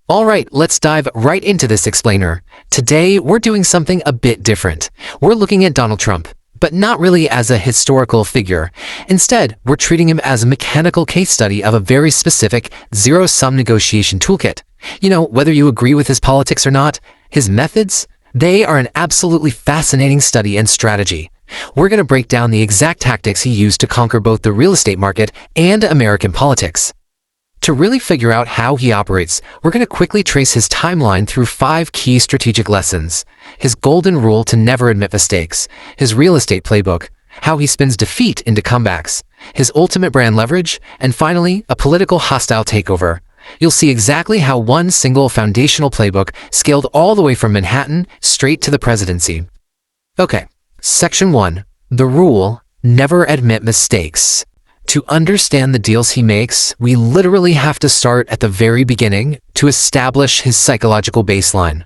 All right, let's dive right into this explainer. Today, we're doing something a bit different. We're looking at Donald Trump, but not really as a historical figure. Instead, we're treating him as a mechanical case study of a very specific zero-sum negotiation toolkit. You know, whether you agree with his politics or not, his methods, they are an absolutely fascinating study and strategy. We're going to break down the exact tactics he used to conquer both the real estate market and American politics. To really figure out how he operates, we're going to quickly trace his timeline through 5 key strategic lessons: his golden rule to never admit mistakes, his real estate playbook, how he spins defeat into comebacks, his ultimate brand leverage, and finally, a political hostile takeover. You'll see exactly how one single foundational playbook scaled all the way from Manhattan straight to the presidency. Okay, Section 1. The rule: never admit mistakes. To understand the deals he makes, we literally have to start at the very beginning to establish his psychological baseline.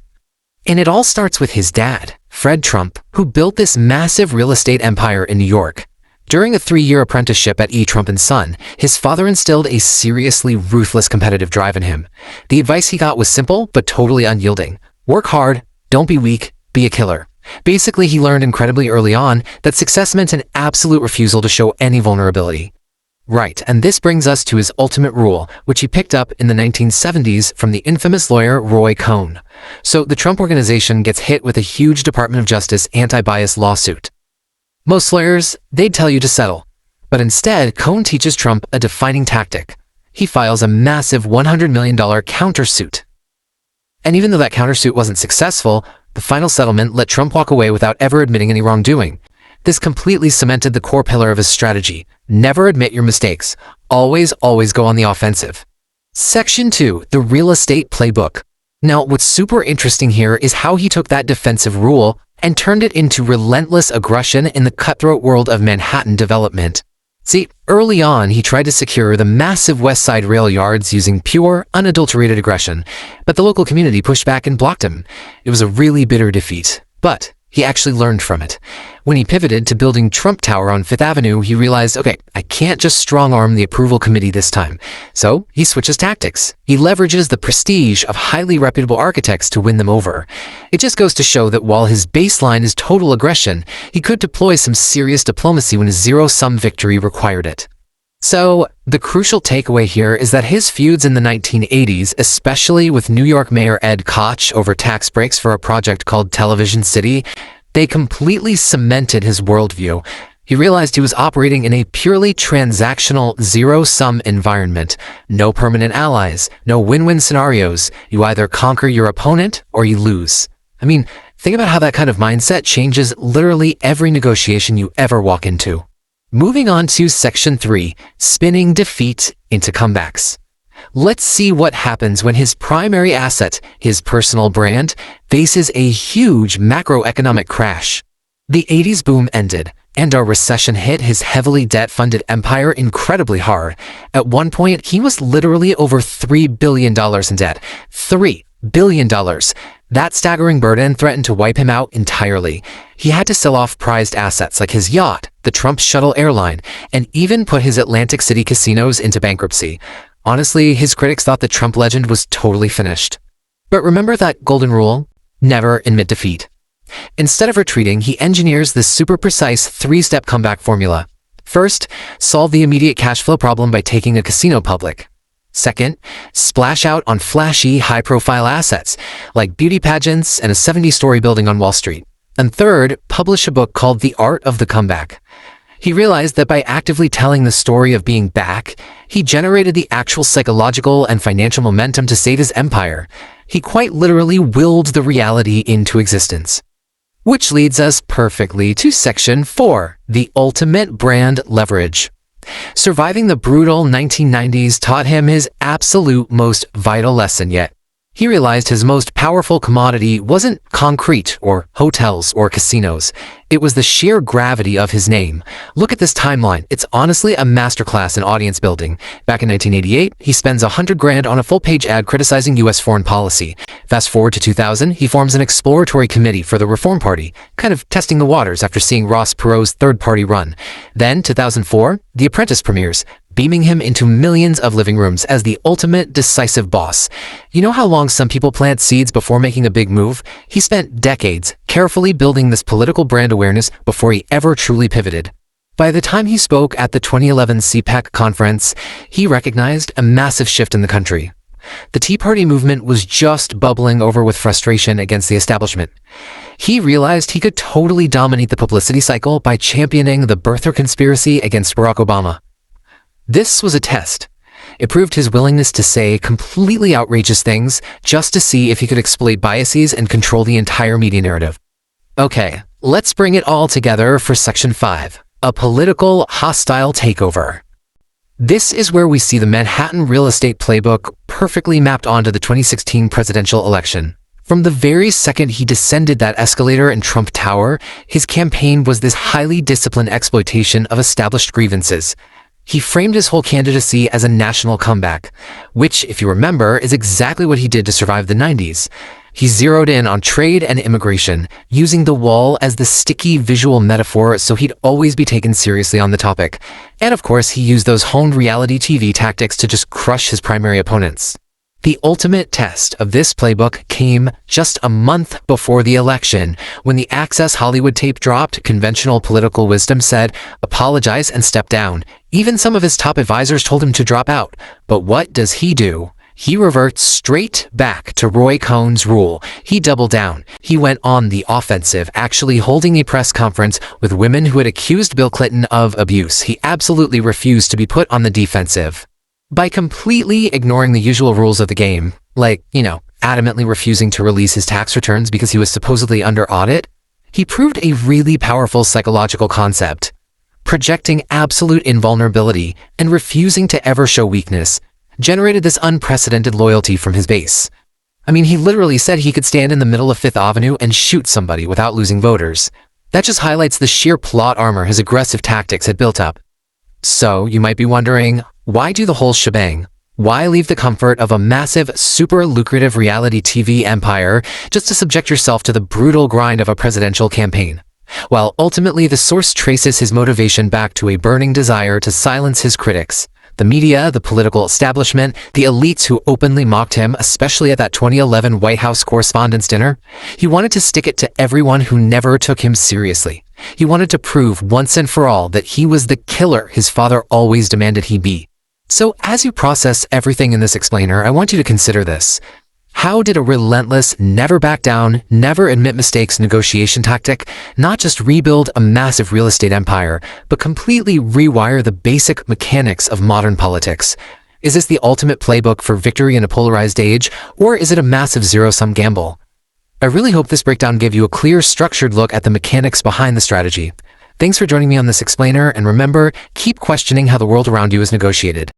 And it all starts with his dad, Fred Trump, who built this massive real estate empire in New York. During a 3-year apprenticeship at E. Trump & Son, his father instilled a seriously ruthless competitive drive in him. The advice he got was simple but totally unyielding. Work hard, don't be weak, be a killer. Basically, he learned incredibly early on that success meant an absolute refusal to show any vulnerability. Right, and this brings us to his ultimate rule, which he picked up in the 1970s from the infamous lawyer Roy Cohn. So the Trump organization gets hit with a huge Department of Justice anti-bias lawsuit. Most lawyers, they'd tell you to settle. But instead, Cohn teaches Trump a defining tactic. He files a massive $100 million countersuit. And even though that countersuit wasn't successful, the final settlement let Trump walk away without ever admitting any wrongdoing. This completely cemented the core pillar of his strategy: never admit your mistakes. Always go on the offensive. Section 2. The real estate playbook. Now, what's super interesting here is how he took that defensive rule and turned it into relentless aggression in the cutthroat world of Manhattan development. See, early on, he tried to secure the massive West Side rail yards using pure, unadulterated aggression, but the local community pushed back and blocked him. It was a really bitter defeat, but he actually learned from it. When he pivoted to building Trump Tower on Fifth Avenue, he realized, okay, I can't just strong-arm the approval committee this time. So he switches tactics. He leverages the prestige of highly reputable architects to win them over. It just goes to show that while his baseline is total aggression, he could deploy some serious diplomacy when a zero-sum victory required it. So, the crucial takeaway here is that his feuds in the 1980s, especially with New York Mayor Ed Koch over tax breaks for a project called Television City, they completely cemented his worldview. He realized he was operating in a purely transactional, zero-sum environment. No permanent allies, no win-win scenarios. You either conquer your opponent or you lose. I mean, think about how that kind of mindset changes literally every negotiation you ever walk into. Moving on to Section 3, spinning defeat into comebacks. Let's see what happens when his primary asset, his personal brand, faces a huge macroeconomic crash. The 80s boom ended, and a recession hit his heavily debt-funded empire incredibly hard. At one point, he was literally over $3 billion in debt. $3 billion. That staggering burden threatened to wipe him out entirely. He had to sell off prized assets like his yacht, the Trump Shuttle airline, and even put his Atlantic City casinos into bankruptcy. Honestly, his critics thought the Trump legend was totally finished. But remember that golden rule? Never admit defeat. Instead of retreating, he engineers this super precise 3-step comeback formula. First, solve the immediate cash flow problem by taking a casino public. Second, splash out on flashy, high-profile assets, like beauty pageants and a 70-story building on Wall Street. And third, publish a book called The Art of the Comeback. He realized that by actively telling the story of being back, he generated the actual psychological and financial momentum to save his empire. He quite literally willed the reality into existence. Which leads us perfectly to Section 4, the ultimate brand leverage. Surviving the brutal 1990s taught him his absolute most vital lesson yet. He realized his most powerful commodity wasn't concrete or hotels or casinos. It was the sheer gravity of his name. Look at this timeline. It's honestly a masterclass in audience building. Back in 1988, he spends $100,000 on a full-page ad criticizing U.S. foreign policy. Fast forward to 2000, he forms an exploratory committee for the Reform Party, kind of testing the waters after seeing Ross Perot's third-party run. Then, 2004, The Apprentice premieres. beaming him into millions of living rooms as the ultimate decisive boss. You know how long some people plant seeds before making a big move? He spent decades carefully building this political brand awareness before he ever truly pivoted. By the time he spoke at the 2011 CPAC conference, he recognized a massive shift in the country. The Tea Party movement was just bubbling over with frustration against the establishment. He realized he could totally dominate the publicity cycle by championing the birther conspiracy against Barack Obama. This was a test. It proved his willingness to say completely outrageous things just to see if he could exploit biases and control the entire media narrative. Okay, let's bring it all together for Section 5. A political hostile takeover. This is where we see the Manhattan real estate playbook perfectly mapped onto the 2016 presidential election. From the very second he descended that escalator in Trump Tower, his campaign was this highly disciplined exploitation of established grievances. He framed his whole candidacy as a national comeback, which, if you remember, is exactly what he did to survive the 90s. He zeroed in on trade and immigration, using the wall as the sticky visual metaphor so he'd always be taken seriously on the topic. And of course, he used those honed reality TV tactics to just crush his primary opponents. The ultimate test of this playbook came just a month before the election. When the Access Hollywood tape dropped, conventional political wisdom said, apologize and step down. Even some of his top advisors told him to drop out. But what does he do? He reverts straight back to Roy Cohn's rule. He doubled down. He went on the offensive, actually holding a press conference with women who had accused Bill Clinton of abuse. He absolutely refused to be put on the defensive. By completely ignoring the usual rules of the game, like, adamantly refusing to release his tax returns because he was supposedly under audit, he proved a really powerful psychological concept. Projecting absolute invulnerability and refusing to ever show weakness generated this unprecedented loyalty from his base. I mean, he literally said he could stand in the middle of Fifth Avenue and shoot somebody without losing voters. That just highlights the sheer plot armor his aggressive tactics had built up. So, you might be wondering, why do the whole shebang? Why leave the comfort of a massive, super lucrative reality TV empire just to subject yourself to the brutal grind of a presidential campaign? Well, ultimately, the source traces his motivation back to a burning desire to silence his critics. The media, the political establishment, the elites who openly mocked him, especially at that 2011 White House Correspondents' Dinner. He wanted to stick it to everyone who never took him seriously. He wanted to prove once and for all that he was the killer his father always demanded he be. So as you process everything in this explainer, I want you to consider this. How did a relentless, never back down, never admit mistakes negotiation tactic not just rebuild a massive real estate empire, but completely rewire the basic mechanics of modern politics? Is this the ultimate playbook for victory in a polarized age, or is it a massive zero-sum gamble? I really hope this breakdown gave you a clear, structured look at the mechanics behind the strategy. Thanks for joining me on this explainer, and remember, keep questioning how the world around you is negotiated.